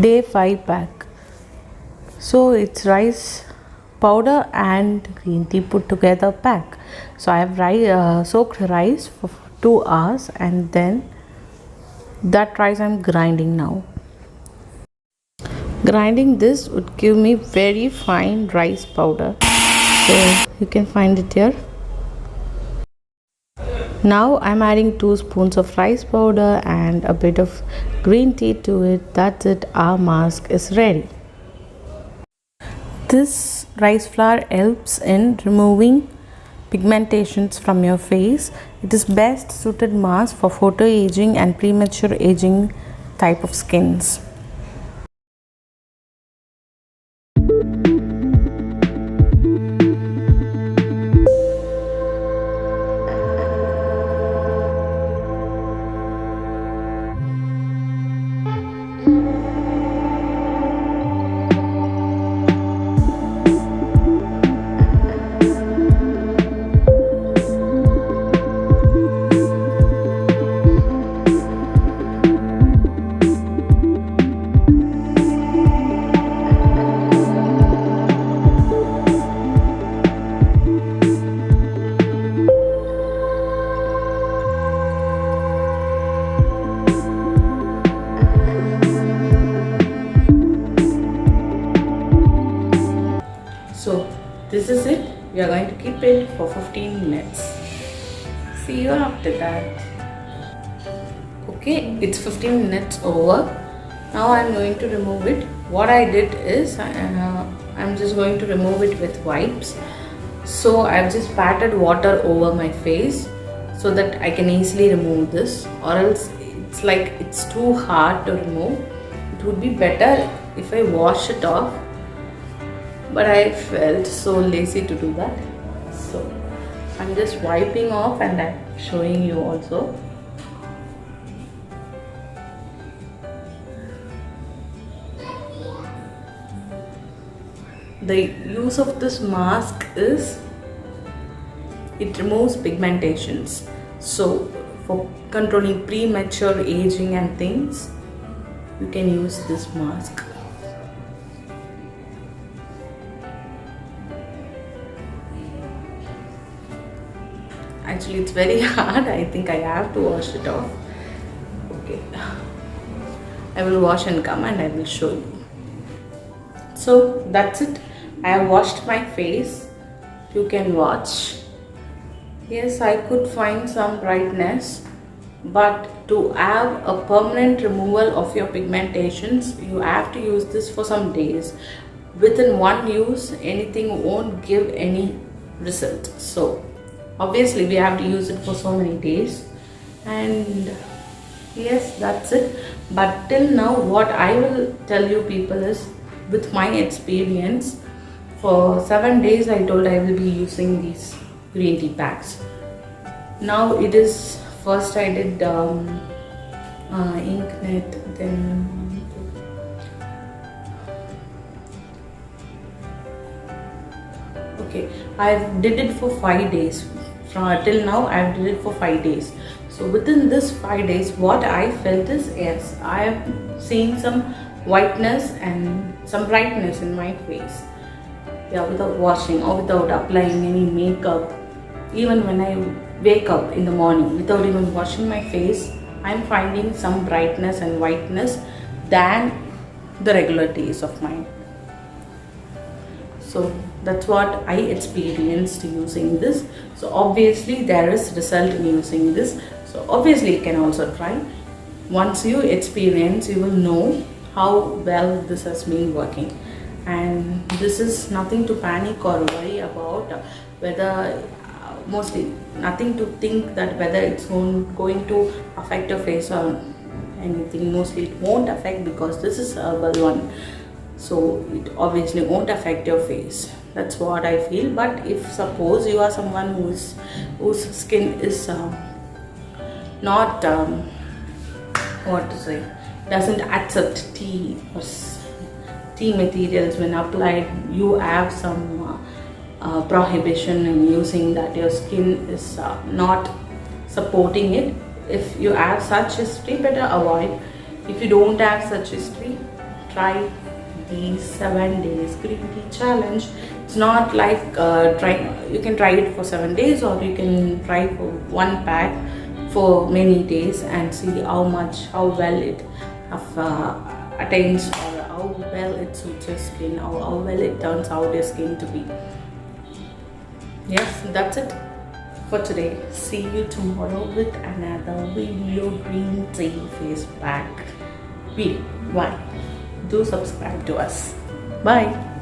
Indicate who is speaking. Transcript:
Speaker 1: day 5 pack. So it's rice powder and green tea put together pack. So I have soaked rice for 2 hours, and then that rice I'm grinding now. Grinding this would give me very fine rice powder. So you can find it here. Now I'm adding 2 spoons of rice powder and a bit of green tea to it. That's it, our mask is ready. This rice flour helps in removing pigmentations from your face. It is best suited mask for photo aging and premature aging type of skins. So this is it. We are going to keep it for 15 minutes. See you after that. Okay, it's 15 minutes over. Now I'm going to remove it. What I did is I'm just going to remove it with wipes. So I've just patted water over my face so that I can easily remove this, or else it's like it's too hard to remove. It would be better if I wash it off, but I felt so lazy to do that. So I'm just wiping off and I'm showing you also. The use of this mask is it removes pigmentations. So for controlling premature aging and things, you can use this mask. Actually, it's very hard. I think I have to wash it off. Okay, I will wash and come and I will show you. So that's it. I have washed my face. You can watch. Yes, I could find some brightness, but to have a permanent removal of your pigmentations, you have to use this for some days. Within one use, anything won't give any result. So obviously we have to use it for so many days, and yes, that's it. But till now, what I will tell you people is, with my experience, for 7 days I told I will be using these green tea packs. Now it is, first I did Inknet, then okay, I did it for 5 days. From till now I did it for 5 days. So within this 5 days, what I felt is, yes, I have seen some whiteness and some brightness in my face. Yeah, without washing or without applying any makeup. Even when I wake up in the morning, without even washing my face, I'm finding some brightness and whiteness than the regular days of mine. So that's what I experienced using this. So obviously there is result in using this. So obviously you can also try. Once you experience, you will know how well this has been working. And this is nothing to panic or worry about, whether mostly nothing to think that whether it's going to affect your face or anything. Mostly it won't affect, because this is a herbal one. So it obviously won't affect your face. That's what I feel. But if suppose you are someone whose skin is not what to say, doesn't accept tea or tea materials when applied, you have some prohibition in using that, your skin is not supporting it. If you have such history, better avoid. If you don't have such history, try the 7 days green tea challenge. It's not like you can try it for 7 days, or you can try for one pack for many days and see how well it attains, or how well it suits your skin, or how well it turns out your skin to be. Yes, that's it for today. See you tomorrow with another video, green tea face pack video. Bye. Do subscribe to us. Bye.